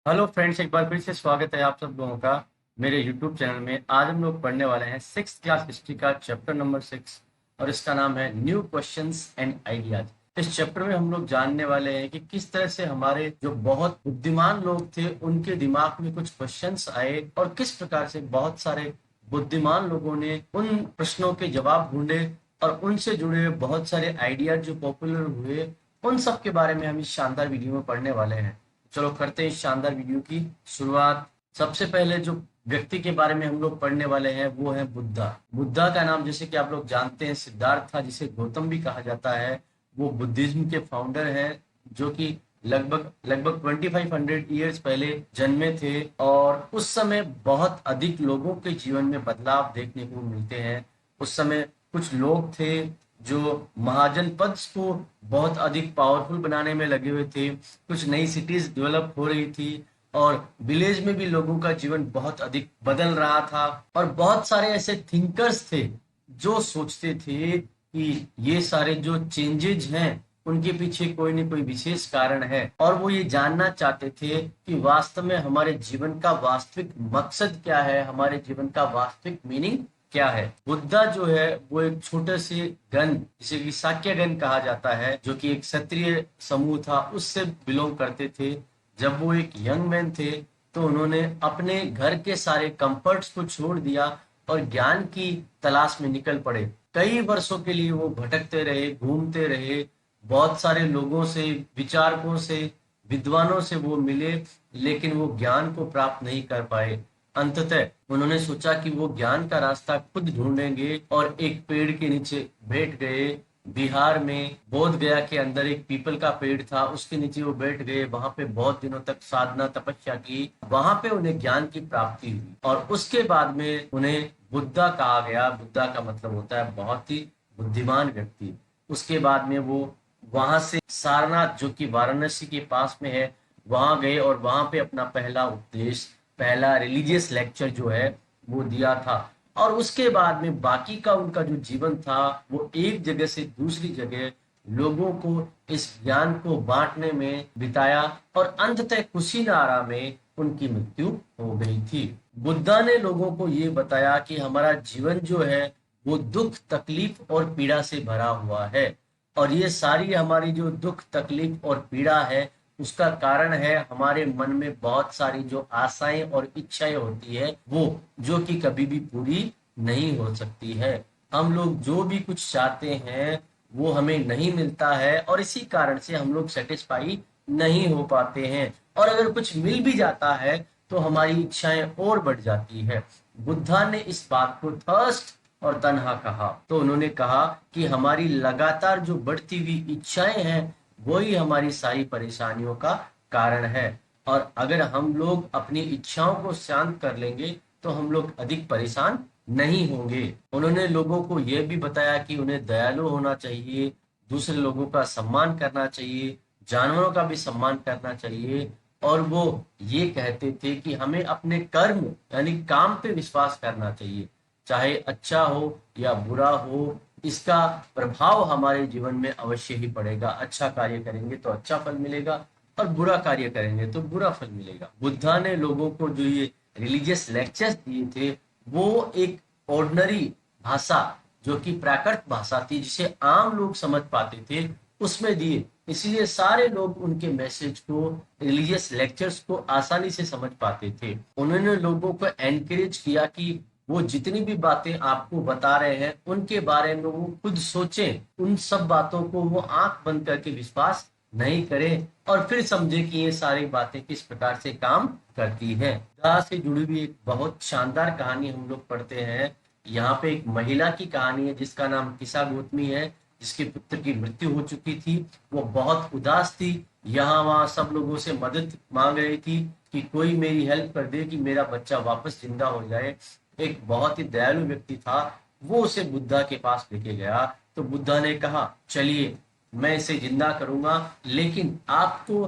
Hello friends, एक बार फिर से स्वागत है आप सब लोगों का मेरे यूट्यूब चैनल में। आज हम लोग पढ़ने वाले हैं सिक्स क्लास हिस्ट्री का चैप्टर नंबर 6 और इसका नाम है न्यू क्वेश्चंस एंड आइडियाज। इस चैप्टर में हम लोग जानने वाले हैं कि किस तरह से हमारे जो बहुत बुद्धिमान लोग थे उनके दिमाग में कुछ क्वेश्चंस आए और किस प्रकार से बहुत सारे बुद्धिमान लोगों ने उन प्रश्नों के जवाब ढूंढे और उनसे जुड़े हुए बहुत सारे आइडियाज जो पॉपुलर हुए, उन सब के बारे में हम इस शानदार वीडियो में पढ़ने वाले हैं। चलो करते हैं इस शानदार वीडियो की शुरुआत। सबसे पहले जो व्यक्ति के बारे में हम लोग पढ़ने वाले हैं वो है बुद्धा। बुद्धा का नाम जैसे कि आप लोग जानते हैं सिद्धार्थ था, जिसे गौतम भी कहा जाता है। वो बुद्धिज्म के फाउंडर हैं, जो कि लगभग लगभग 2500 ईयर्स पहले जन्मे थे और उस समय बहुत अधिक लोगों के जीवन में बदलाव देखने को मिलते हैं। उस समय कुछ लोग थे जो महाजन पद को बहुत अधिक पावरफुल बनाने में लगे हुए थे। कुछ नई सिटीज डेवलप हो रही थी और विलेज में भी लोगों का जीवन बहुत अधिक बदल रहा था। और बहुत सारे ऐसे थिंकर्स थे जो सोचते थे कि ये सारे जो चेंजेज हैं उनके पीछे कोई न कोई विशेष कारण है और वो ये जानना चाहते थे कि वास्तव में हमारे जीवन का वास्तविक मकसद क्या है, हमारे जीवन का वास्तविक मीनिंग क्या है। बुद्धा जो है वो एक छोटे से गण, जिसे कि शाक्य गण कहा जाता है, जो कि एक क्षत्रिय समूह था, उससे बिलोंग करते थे। जब वो एक यंग मैन थे तो उन्होंने अपने घर के सारे कंफर्ट्स को छोड़ दिया और ज्ञान की तलाश में निकल पड़े। कई वर्षों के लिए वो भटकते रहे, घूमते रहे, बहुत सारे लोगों से, विचारकों से, विद्वानों से वो मिले, लेकिन वो ज्ञान को प्राप्त नहीं कर पाए। अंततः उन्होंने सोचा कि वो ज्ञान का रास्ता खुद ढूंढेंगे और एक पेड़ के नीचे बैठ गए। बिहार में बोध गया के अंदर एक पीपल का पेड़ था, उसके नीचे वो बैठ गए। वहां पे बहुत दिनों तक साधना तपस्या की। वहां पे उन्हें ज्ञान की प्राप्ति हुई और उसके बाद में उन्हें बुद्धा कहा गया। बुद्धा का मतलब होता है बहुत ही बुद्धिमान व्यक्ति। उसके बाद में वो वहां से सारनाथ, जो कि वाराणसी के पास में है, वहां गए और वहां पे अपना पहला उपदेश, पहला रिलीजियस लेक्चर जो है वो दिया था। और उसके बाद में बाकी का उनका जो जीवन था वो एक जगह से दूसरी जगह लोगों को इस ज्ञान को बांटने में बिताया और अंततः कुशीनारा में उनकी मृत्यु हो गई थी। बुद्धा ने लोगों को ये बताया कि हमारा जीवन जो है वो दुख, तकलीफ और पीड़ा से भरा हुआ है और ये सारी हमारी जो दुख, तकलीफ और पीड़ा है उसका कारण है हमारे मन में बहुत सारी जो आशाएं और इच्छाएं होती है वो, जो कि कभी भी पूरी नहीं हो सकती है। हम लोग जो भी कुछ चाहते हैं वो हमें नहीं मिलता है और इसी कारण से हम लोग सेटिस्फाई नहीं हो पाते हैं और अगर कुछ मिल भी जाता है तो हमारी इच्छाएं और बढ़ जाती है। बुद्धा ने इस बात को थर्स्ट और तन्हा कहा। तो उन्होंने कहा कि हमारी लगातार जो बढ़ती हुई इच्छाएं हैं वही हमारी सारी परेशानियों का कारण है और अगर हम लोग अपनी इच्छाओं को शांत कर लेंगे तो हम लोग अधिक परेशान नहीं होंगे। उन्होंने लोगों को यह भी बताया कि उन्हें दयालु होना चाहिए, दूसरे लोगों का सम्मान करना चाहिए, जानवरों का भी सम्मान करना चाहिए और वो ये कहते थे कि हमें अपने कर्म यानी काम पे विश्वास करना चाहिए। चाहे अच्छा हो या बुरा हो, इसका प्रभाव हमारे जीवन में अवश्य ही पड़ेगा। अच्छा कार्य करेंगे तो अच्छा फल मिलेगा और बुरा कार्य करेंगे तो बुरा फल मिलेगा। बुद्धा ने लोगों को जो ये रिलीजियस लेक्चर्स दिए थे वो एक ऑर्डिनरी भाषा, जो कि प्राकृत भाषा थी, जिसे आम लोग समझ पाते थे, उसमें दिए। इसलिए सारे लोग उनके मैसेज को, रिलीजियस लेक्चर्स को आसानी से समझ पाते थे। उन्होंने लोगों को एनकरेज किया कि वो जितनी भी बातें आपको बता रहे हैं उनके बारे में वो खुद सोचें, उन सब बातों को वो आंख बंद करके विश्वास नहीं करें और फिर समझे कि ये सारी बातें किस प्रकार से काम करती हैं। बुद्धा से जुड़ी हुई एक बहुत शानदार कहानी हम लोग पढ़ते हैं। यहाँ पे एक महिला की कहानी है जिसका नाम किसा गौतमी है, जिसके पुत्र की मृत्यु हो चुकी थी। वो बहुत उदास थी, यहाँ वहां सब लोगों से मदद मांग रही थी कि कोई मेरी हेल्प कर दे कि मेरा बच्चा वापस जिंदा हो जाए। एक बहुत ही दयालु व्यक्ति था, वो उसे बुद्धा के पास लेके गया। तो बुद्धा ने कहा चलिए मैं इसे जिंदा करूंगा, लेकिन आपको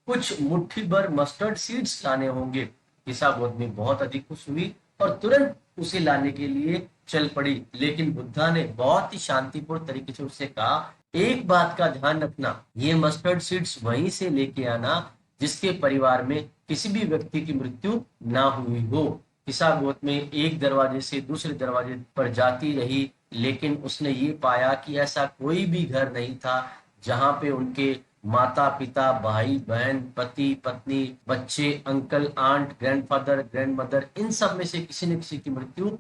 कुछ मुट्ठी भर मस्टर्ड सीड्स लाने होंगे। किसा गौतमी बहुत अधिक खुश हुई और तुरंत उसे लाने के लिए चल पड़ी। लेकिन बुद्धा ने बहुत ही शांतिपूर्ण तरीके से उससे कहा, एक बात का ध्यान रखना, ये मस्टर्ड सीड्स वहीं से लेके आना जिसके परिवार में किसी भी व्यक्ति की मृत्यु ना हुई हो। किसागोत में एक दरवाजे से दूसरे दरवाजे पर जाती रही, लेकिन उसने ये पाया कि ऐसा कोई भी घर नहीं था जहां पे उनके माता पिता, भाई बहन, पति पत्नी, बच्चे, अंकल आंट, ग्रैंडफादर, ग्रैंडमदर, इन सब में से किसी न किसी की मृत्यु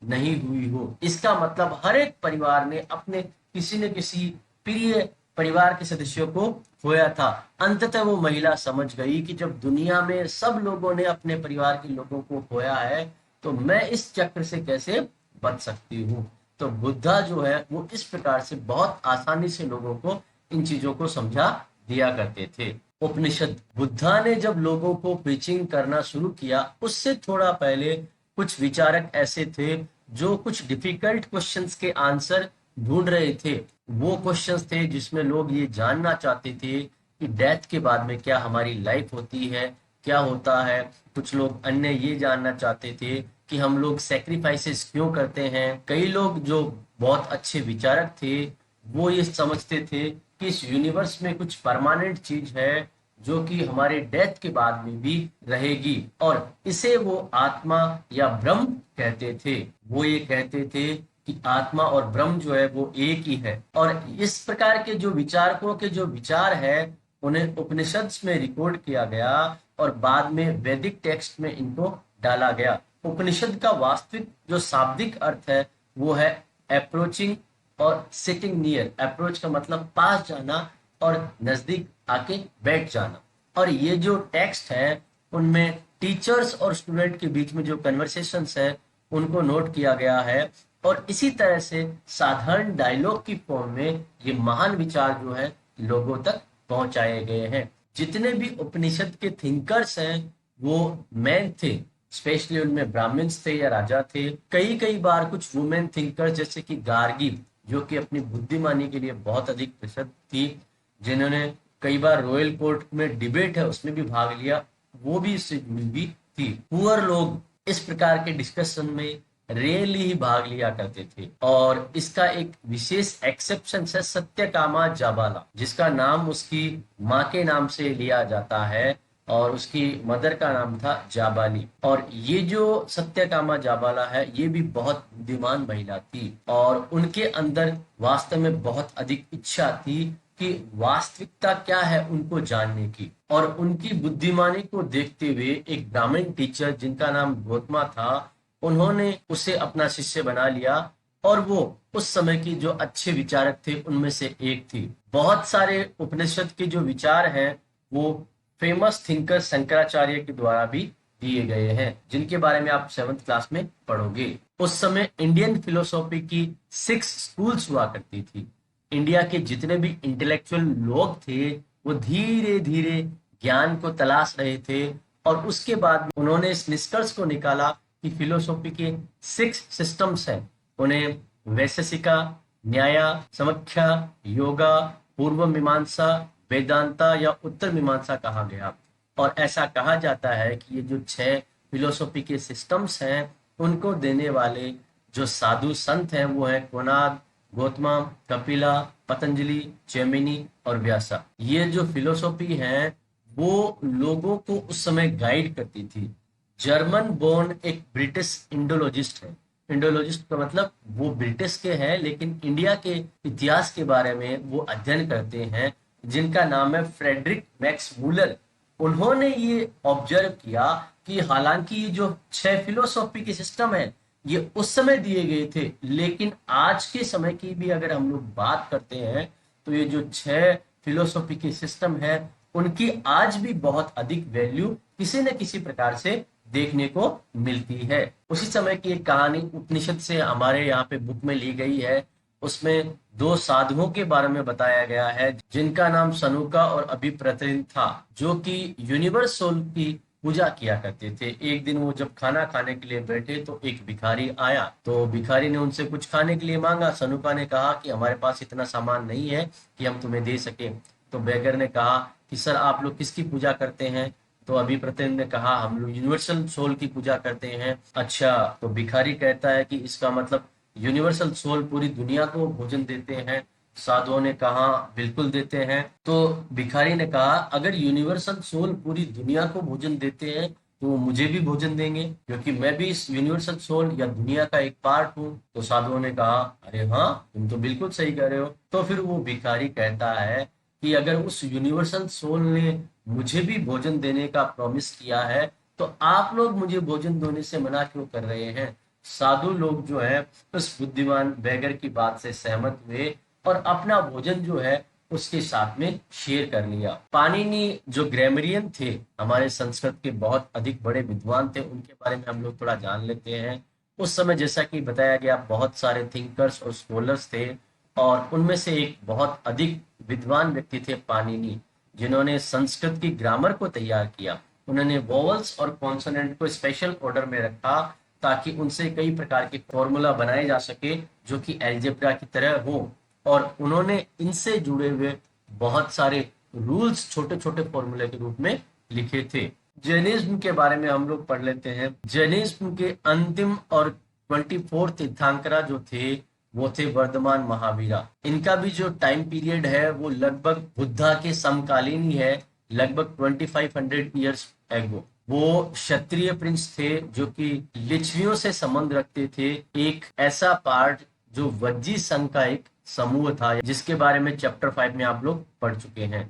नहीं हुई हो। इसका मतलब हर एक परिवार ने अपने किसी न किसी प्रिय परिवार के सदस्यों को खोया था। अंततः वो महिला समझ गई कि जब दुनिया में सब लोगों ने अपने परिवार के लोगों को खोया है, तो मैं इस चक्र से कैसे बच सकती हूँ। तो बुद्धा जो है वो इस प्रकार से बहुत आसानी से लोगों को इन चीजों को समझा दिया करते थे। उपनिषद, बुद्धा ने जब लोगों को प्रीचिंग करना शुरू किया, उससे थोड़ा पहले कुछ विचारक ऐसे थे जो कुछ डिफिकल्ट क्वेश्चंस के आंसर ढूंढ रहे थे। वो क्वेश्चंस थे जिसमें लोग ये जानना चाहते थे कि डेथ के बाद में क्या हमारी लाइफ होती है, क्या होता है। कुछ लोग अन्य ये जानना चाहते थे कि हम लोग सेक्रीफाइसेस क्यों करते हैं। कई लोग जो बहुत अच्छे विचारक थे वो ये समझते थे कि इस यूनिवर्स में कुछ परमानेंट चीज है जो कि हमारे डेथ के बाद में भी रहेगी, और इसे वो आत्मा या ब्रह्म कहते थे। वो ये कहते थे कि आत्मा और ब्रह्म जो है वो एक ही है। और इस प्रकार के जो विचारकों के जो विचार है उन्हें उपनिषद में रिकॉर्ड किया गया और बाद में वैदिक टेक्स्ट में इनको डाला गया। उपनिषद का वास्तविक जो शाब्दिक अर्थ है वो है अप्रोचिंग और सिटिंग नियर। अप्रोच का मतलब पास जाना और नजदीक आके बैठ जाना। और ये जो टेक्स्ट है उनमें टीचर्स और स्टूडेंट के बीच में जो कन्वर्सेशंस है उनको नोट किया गया है, और इसी तरह से साधारण डायलॉग की फॉर्म में ये महान विचार जो है लोगों तक पहुंचाए गए हैं। जितने भी उपनिषद के थिंकर्स हैं वो मैन थे, स्पेशली उनमें ब्राह्मण्स थे या राजा थे। कई कई बार कुछ वुमेन थिंकर्स जैसे कि गार्गी, जो कि अपनी बुद्धिमानी के लिए बहुत अधिक प्रसिद्ध थी, जिन्होंने कई बार रॉयल कोर्ट में डिबेट है उसमें भी भाग लिया, वो भी इससे जुड़ी हुई थी। पुअर लोग इस प्रकार के डिस्कशन में रेयरली ही भाग लिया करते थे। और इसका एक विशेष एक्सेप्शन है सत्यकामा जाबाला, जिसका नाम उसकी माँ के नाम से लिया जाता है और उसकी मदर का नाम था जाबाली। और ये जो सत्यकामा जाबाला है ये भी बहुत बुद्धिमान महिला थी, और उनके अंदर वास्तव में बहुत अधिक इच्छा थी कि वास्तविकता क्या है उनको जानने की। और उनकी बुद्धिमानी को देखते हुए एक ब्राह्मण टीचर जिनका नाम गौतमा था, उन्होंने उसे अपना शिष्य बना लिया, और वो उस समय की जो अच्छे विचारक थे उनमें से एक थी। बहुत सारे उपनिषद के जो विचार हैं वो फेमस थिंकर शंकराचार्य के द्वारा भी दिए गए हैं, जिनके बारे में आप 7th क्लास में पढ़ोगे। उस समय इंडियन फिलोसॉफी की 6 स्कूल्स हुआ करती थी। इंडिया के जितने भी इंटेलेक्चुअल लोग थे वो धीरे धीरे ज्ञान को तलाश रहे थे, और उसके बाद उन्होंने इस निष्कर्ष को निकाला कि फिलोसॉफी के 6 सिस्टम्स हैं। उन्हें वैशेषिका, न्याय, समीक्षा, योगा, पूर्व मीमांसा, वेदांता या उत्तर मीमांसा कहा गया। और ऐसा कहा जाता है कि ये जो 6 फिलोसॉफी के सिस्टम्स हैं उनको देने वाले जो साधु संत हैं वो है कोनाद, गौतमा, कपिला, पतंजलि, जैमिनी और व्यासा। ये जो फिलोसॉफी है वो लोगों को उस समय गाइड करती थी। जर्मन बोर्न एक ब्रिटिश इंडोलॉजिस्ट है। इंडोलॉजिस्ट का मतलब वो ब्रिटिश के हैं लेकिन इंडिया के इतिहास के बारे में वो अध्ययन करते हैं, जिनका नाम है फ्रेडरिक मैक्स मूलर। उन्होंने ये ऑब्जर्व किया कि हालांकि ये जो 6 फिलोसॉफी के सिस्टम है ये उस समय दिए गए थे, लेकिन आज के समय की भी अगर हम लोग बात करते हैं तो ये जो 6 फिलोसॉफी के सिस्टम है उनकी आज भी बहुत अधिक वैल्यू किसी न किसी प्रकार से देखने को मिलती है। उसी समय की एक कहानी उपनिषद से हमारे यहाँ पे बुक में ली गई है। उसमें 2 साधुओं के बारे में बताया गया है जिनका नाम सनुका और अभिप्रतिन था, जो कि यूनिवर्स सोल की पूजा किया करते थे। एक दिन वो जब खाना खाने के लिए बैठे तो एक भिखारी आया, तो भिखारी ने उनसे कुछ खाने के लिए मांगा। सनुका ने कहा कि हमारे पास इतना सामान नहीं है कि हम तुम्हें दे सके। तो बेगर ने कहा कि सर आप लोग किसकी पूजा करते हैं? तो अभिप्रतिन ने कहा हम लोग यूनिवर्सल सोल की पूजा करते हैं। अच्छा, तो भिखारी कहता है कि इसका मतलब यूनिवर्सल सोल पूरी दुनिया को भोजन देते हैं। साधुओं ने कहा बिल्कुल देते हैं। तो भिखारी ने कहा अगर यूनिवर्सल सोल पूरी दुनिया को भोजन देते हैं तो वो मुझे भी भोजन देंगे, क्योंकि मैं भी इस यूनिवर्सल सोल या दुनिया का एक पार्ट हूँ। तो साधुओं ने कहा अरे हाँ, तुम तो बिल्कुल सही कह रहे हो। तो फिर वो भिखारी कहता है कि अगर उस यूनिवर्सल सोल ने मुझे भी भोजन देने का प्रॉमिस किया है तो आप लोग मुझे भोजन देने से मना क्यों कर रहे हैं। साधु लोग जो है उस बुद्धिमान बैगर की बात से सहमत हुए और अपना भोजन जो है उसके साथ में शेयर कर लिया। पाणिनि जो ग्रामरियन थे, हमारे संस्कृत के बहुत अधिक बड़े विद्वान थे, उनके बारे में हम लोग थोड़ा जान लेते हैं। उस समय जैसा कि बताया गया बहुत सारे थिंकर्स और स्कॉलर्स थे और उनमें से एक बहुत अधिक विद्वान व्यक्ति थे पाणिनि, जिन्होंने संस्कृत की ग्रामर को तैयार किया। उन्होंने वोवल्स और कॉन्सोनेंट को स्पेशल ऑर्डर में रखा ताकि उनसे कई प्रकार के फॉर्मूला बनाए जा सके जो कि एल्जेब्रा की तरह हो। और उन्होंने इनसे जुड़े हुए बहुत सारे रूल्स छोटे छोटे फॉर्मूले के रूप में लिखे थे। जैनिज्म के बारे में हम लोग पढ़ लेते हैं। जैनिज्म के अंतिम और 24 तीर्थंकरा जो थे वो थे वर्धमान महावीरा। इनका भी जो टाइम पीरियड है वो लगभग बुद्धा के समकालीन ही है, लगभग 2500 ईयर्स एगो। वो क्षत्रिय प्रिंस थे जो कि लिच्छवियों से संबंध रखते थे, एक ऐसा पार्ट जो वज्जी संघ का एक समूह था जिसके बारे में चैप्टर 5 में आप लोग पढ़ चुके हैं।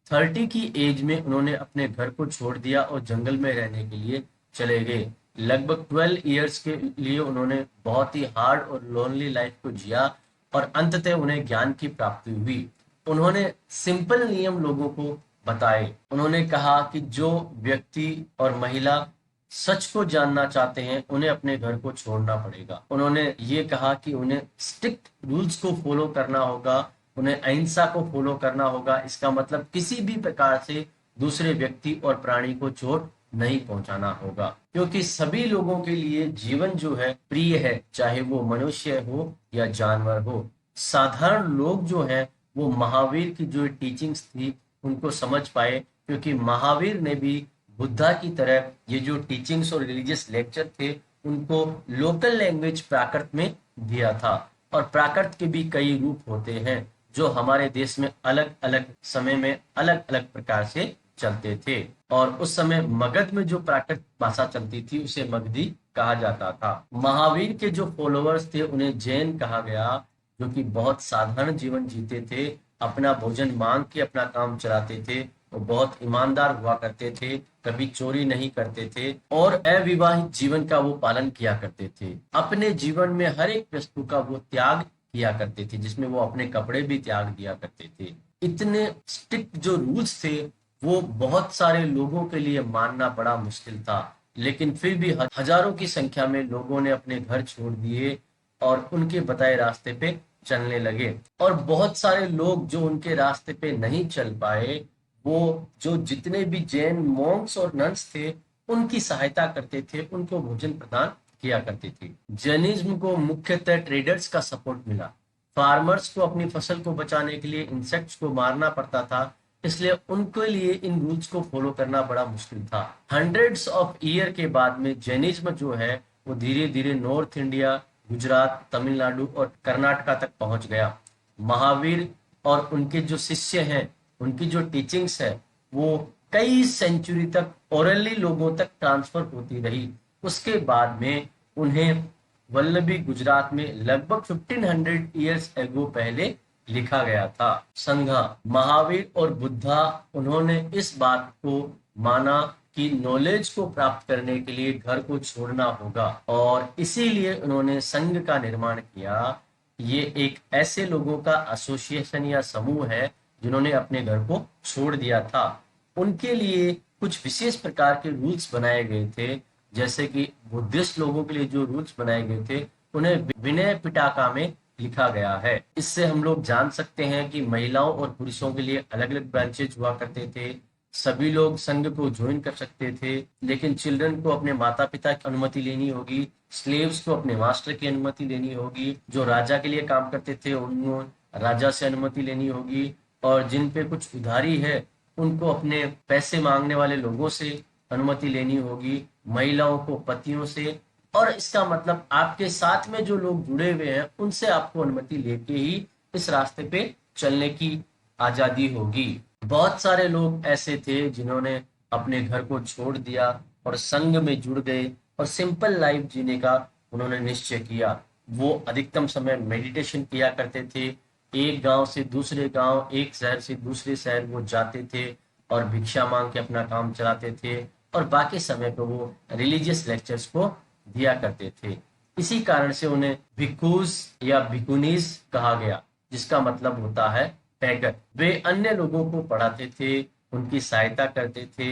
30 की एज में उन्होंने अपने घर को छोड़ दिया और जंगल में रहने के लिए चले गए। लगभग 12 इयर्स के लिए उन्होंने बहुत ही हार्ड और लोनली लाइफ को जिया और अंततः उन्हें ज्ञान की प्राप्ति हुई। उन्होंने सिंपल नियम लोगों को बताए। उन्होंने कहा कि जो व्यक्ति और महिला सच को जानना चाहते हैं उन्हें अपने घर को छोड़ना पड़ेगा। उन्होंने ये कहा कि उन्हें स्ट्रिक्ट रूल्स को फॉलो करना होगा, उन्हें अहिंसा को फॉलो करना होगा। इसका मतलब किसी भी प्रकार से दूसरे व्यक्ति और प्राणी को चोट नहीं पहुंचाना होगा, क्योंकि सभी लोगों के लिए जीवन जो है प्रिय है, चाहे वो मनुष्य हो या जानवर हो। साधारण लोग जो है वो महावीर की जो टीचिंग्स थी उनको समझ पाए, क्योंकि महावीर ने भी बुद्धा की तरह ये जो टीचिंग्स और रिलीजियस लेक्चर थे उनको लोकल लैंग्वेज प्राकृत में दिया था। और प्राकृत के भी कई रूप होते हैं जो हमारे देश में अलग अलग समय में अलग अलग प्रकार से चलते थे। और उस समय मगध में जो प्राकृत भाषा चलती थी उसे मगधी कहा जाता था। महावीर के जो फॉलोअर्स थे उन्हें जैन कहा गया, जो कि बहुत साधारण जीवन जीते थे, अपना भोजन मांग के अपना काम चलाते थे, वो बहुत ईमानदार हुआ करते थे, कभी चोरी नहीं करते थे और अविवाहित जीवन का वो पालन किया करते थे। अपने जीवन में हर एक वस्तु का वो त्याग किया करते थे, जिसमें वो अपने कपड़े भी त्याग दिया करते थे। इतने स्ट्रिक्ट जो रूल्स थे वो बहुत सारे लोगों के लिए मानना बड़ा मुश्किल था, लेकिन फिर भी हजारों की संख्या में लोगों ने अपने घर छोड़ दिए और उनके बताए रास्ते पे चलने लगे। और बहुत सारे लोग जो उनके रास्ते पे नहीं चल पाए, वो जो जितने भी जैन मॉन्क्स और नन्स थे उनकी सहायता करते थे, उनको भोजन प्रदान किया करते थे। जैनिज्म को मुख्यतः ट्रेडर्स का सपोर्ट मिला। फार्मर्स को अपनी फसल को बचाने के लिए इंसेक्ट्स को मारना पड़ता था, इसलिए उनके लिए इन रूल्स को फॉलो करना बड़ा मुश्किल था। हंड्रेड्स ऑफ ईयर के बाद में जैनिज्म जो है वो धीरे धीरे नॉर्थ इंडिया, गुजरात, तमिलनाडु और कर्नाटका तक पहुंच गया। महावीर और उनके जो शिष्य हैं उनकी जो टीचिंग्स है वो कई सेंचुरी तक ओरली लोगों तक ट्रांसफर होती रही। उसके बाद में उन्हें वल्लभी गुजरात में लगभग 1500 ईयर्स एगो पहले लिखा गया था। संघा महावीर और बुद्धा उन्होंने इस बात को माना कि नॉलेज को प्राप्त करने के लिए घर को छोड़ना होगा और इसीलिए उन्होंने संघ का निर्माण किया। ये एक ऐसे लोगों का एसोसिएशन या समूह है जिन्होंने अपने घर को छोड़ दिया था। उनके लिए कुछ विशेष प्रकार के रूल्स बनाए गए थे, जैसे कि बुद्धिस्ट लोगों के लिए जो रूल्स बनाए गए थे उन्हें विनय पिटका में लिखा गया है। इससे हम लोग जान सकते हैं कि महिलाओं और पुरुषों के लिए अलग अलग ब्रांचेज हुआ करते थे। सभी लोग संघ को ज्वाइन कर सकते थे, लेकिन चिल्ड्रन को अपने माता पिता की अनुमति लेनी होगी, स्लेव्स को अपने मास्टर की अनुमति लेनी होगी, जो राजा के लिए काम करते थे उनको राजा से अनुमति लेनी होगी, और जिन पे कुछ उधारी है उनको अपने पैसे मांगने वाले लोगों से अनुमति लेनी होगी, महिलाओं को पतियों से। और इसका मतलब आपके साथ में जो लोग जुड़े हुए हैं उनसे आपको अनुमति लेके ही इस रास्ते पे चलने की आजादी होगी। बहुत सारे लोग ऐसे थे जिन्होंने अपने घर को छोड़ दिया और संघ में जुड़ गए और सिंपल लाइफ जीने का उन्होंने निश्चय किया। वो अधिकतम समय मेडिटेशन किया करते थे। एक गांव से दूसरे गांव, एक शहर से दूसरे शहर वो जाते थे और भिक्षा मांग के अपना काम चलाते थे और बाकी समय पे वो रिलीजियस लेक्चर्स को दिया करते थे। इसी कारण से उन्हें भिक्खूज या भिक्खुनीज कहा गया, जिसका मतलब होता है पैगर। वे अन्य लोगों को पढ़ाते थे, उनकी सहायता करते थे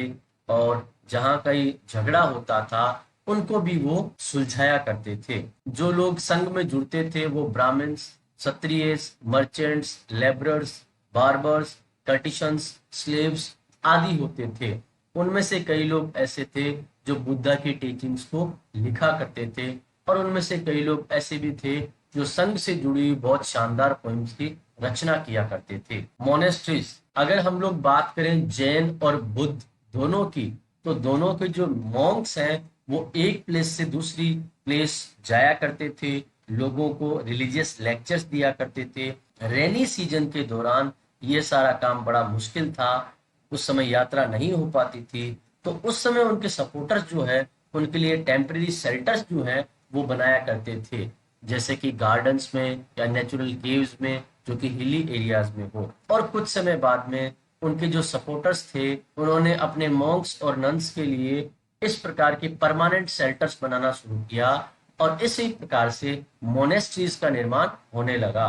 और जहाँ कहीं झगड़ा होता था उनको भी वो सुलझाया करते थे। जो लोग संघ में जुड़ते थे वो Brahmins, Kshatriyas, merchants, labourers, barbers, courtesans, slaves आदि होते थे। उनमें से कई लोग ऐसे थे जो बुद्धा की टीचिंग्स को लिखा करते थे और उनमें से कई लोग ऐसे भी थे जो संघ से जुड़ी हुई बहुत शानदार पोइम्स की रचना किया करते थे। मोनेस्ट्रीज, अगर हम लोग बात करें जैन और बुद्ध दोनों की, तो दोनों के जो मॉन्क्स हैं वो एक प्लेस से दूसरी प्लेस जाया करते थे, लोगों को रिलीजियस लेक्चर्स दिया करते थे। रेनी सीजन के दौरान ये सारा काम बड़ा मुश्किल था, उस समय यात्रा नहीं हो पाती थी, तो उस समय उनके सपोर्टर्स जो है उनके लिए टेम्परेरी शेल्टर्स जो है वो बनाया करते थे, जैसे कि गार्डन्स में या नेचुरल केव्स में जो कि हिली एरियाज में हो। और कुछ समय बाद में उनके जो सपोर्टर्स थे उन्होंने अपने मॉन्क्स और नन्स के लिए इस प्रकार के परमानेंट शेल्टर्स बनाना शुरू किया और इसी प्रकार से मोनेस्ट्रीज का निर्माण होने लगा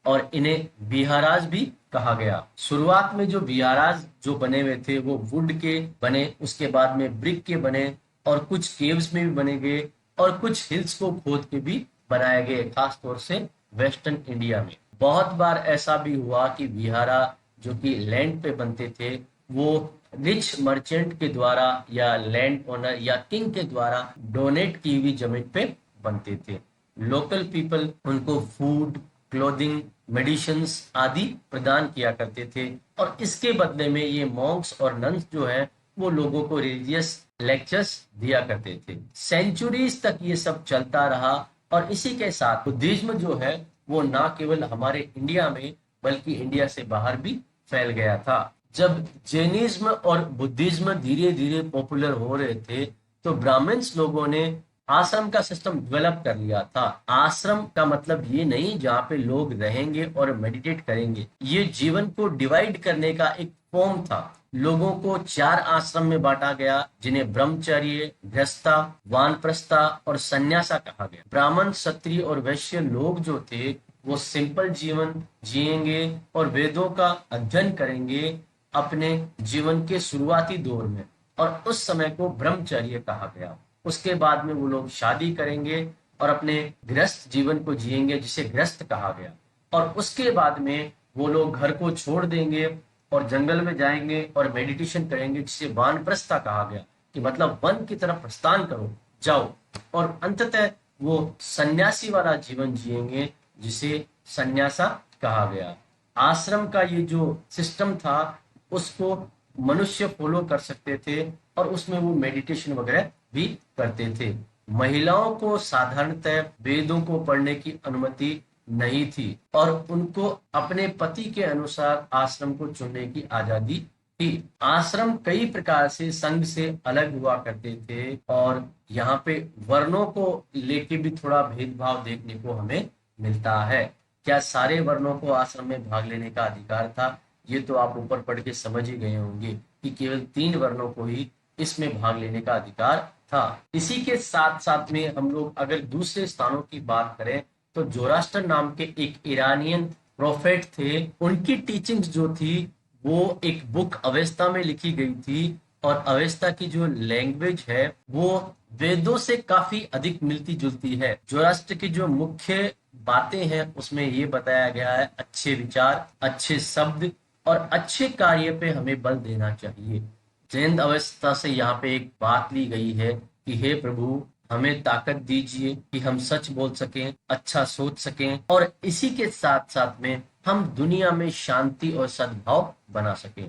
और इन्हें विहाराज भी कहा गया। शुरुआत में जो विहाराज जो बने हुए थे वो वुड के बने, उसके बाद में ब्रिक के बने और कुछ केव्स में भी बने गए और कुछ हिल्स को खोद के भी बनाए गए, खास तौर से वेस्टर्न इंडिया में। बहुत बार ऐसा भी हुआ कि विहारा जो कि लैंड पे बनते थे वो रिच मर्चेंट के द्वारा या लैंड ओनर या किंग के द्वारा डोनेट की हुई जमीन पे बनते थे। लोकल पीपल उनको फूड, क्लोथिंग, मेडिसिन्स आदि प्रदान किया करते थे और इसके बदले में ये मॉन्क्स और नन्स जो है वो लोगों को रिलीजियस लेक्चर्स दिया करते थे। सेंचुरीज तक ये सब चलता रहा और इसी के साथ बुद्धिज्म जो है वो ना केवल हमारे इंडिया में बल्कि इंडिया से बाहर भी फैल गया था। जब जैनिज्म और बुद्धिज्म धीरे धीरे पॉपुलर हो रहे थे तो ब्राह्मण्स लोगों ने आश्रम का सिस्टम डेवलप कर लिया था। आश्रम का मतलब ये नहीं जहाँ पे लोग रहेंगे और मेडिटेट करेंगे, ये जीवन को डिवाइड करने का एक फॉर्म था। लोगों को 4 आश्रम में बांटा गया जिन्हें ब्रह्मचर्य, गृहस्था, वानप्रस्था और सन्यासा कहा गया। ब्राह्मण, क्षत्रिय और वैश्य लोग जो थे वो सिंपल जीवन जिएंगे और वेदों का अध्ययन करेंगे अपने जीवन के शुरुआती दौर में और उस समय को ब्रह्मचर्य कहा गया। उसके बाद में वो लोग शादी करेंगे और अपने गृहस्थ जीवन को जिएंगे जिसे गृहस्थ कहा गया और उसके बाद में वो लोग घर को छोड़ देंगे और जंगल में जाएंगे और मेडिटेशन करेंगे जिसे वानप्रस्था कहा गया, कि मतलब वन की तरफ प्रस्थान करो, जाओ, और अंततः वो सन्यासी वाला जीवन जिएंगे जिसे सन्यासा कहा गया। आश्रम का ये जो सिस्टम था उसको मनुष्य फॉलो कर सकते थे और उसमें वो मेडिटेशन वगैरह भी करते थे। महिलाओं को साधारणतः वेदों को पढ़ने की अनुमति नहीं थी और उनको अपने पति के अनुसार आश्रम को चुनने की आजादी थी। आश्रम कई प्रकार से संघ से अलग हुआ करते थे और यहाँ पे वर्णों को लेके भी थोड़ा भेदभाव देखने को हमें मिलता है। क्या सारे वर्णों को आश्रम में भाग लेने का अधिकार था? ये तो आप ऊपर पढ़ के समझ ही गए होंगे कि केवल 3 वर्णों को ही इसमें भाग लेने का अधिकार था। इसी के साथ साथ में हम लोग अगर दूसरे स्थानों की बात करें तो जोरास्टर नाम के एक ईरानियन प्रोफेट थे। उनकी टीचिंग्स जो थी वो एक बुक अवेस्ता में लिखी गई थी और अवेस्ता की जो लैंग्वेज है वो वेदों से काफी अधिक मिलती जुलती है। जोरास्टर की जो मुख्य बातें हैं उसमें ये बताया गया है अच्छे विचार, अच्छे शब्द और अच्छे कार्य पे हमें बल देना चाहिए। जैन अवस्था से यहाँ पे एक बात ली गई है कि हे प्रभु हमें ताकत दीजिए कि हम सच बोल सकें, अच्छा सोच सकें और इसी के साथ साथ में हम दुनिया में शांति और सद्भाव बना सकें।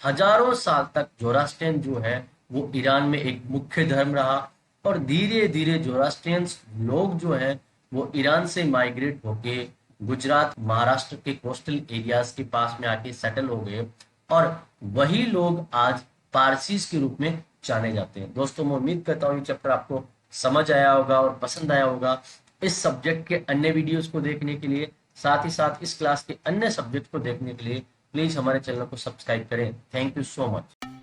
हजारों साल तक जोरास्ट्रियन जो है वो ईरान में एक मुख्य धर्म रहा और धीरे धीरे जोरास्ट्रियंस लोग जो है वो ईरान से माइग्रेट होके गुजरात महाराष्ट्र के कोस्टल एरियाज के पास में आके सेटल हो गए और वही लोग आज पारसीज के रूप में जाने जाते हैं। दोस्तों मैं उम्मीद करता हूँ ये चैप्टर आपको समझ आया होगा और पसंद आया होगा। इस सब्जेक्ट के अन्य वीडियोस को देखने के लिए, साथ ही साथ इस क्लास के अन्य सब्जेक्ट को देखने के लिए प्लीज हमारे चैनल को सब्सक्राइब करें। Thank you so much.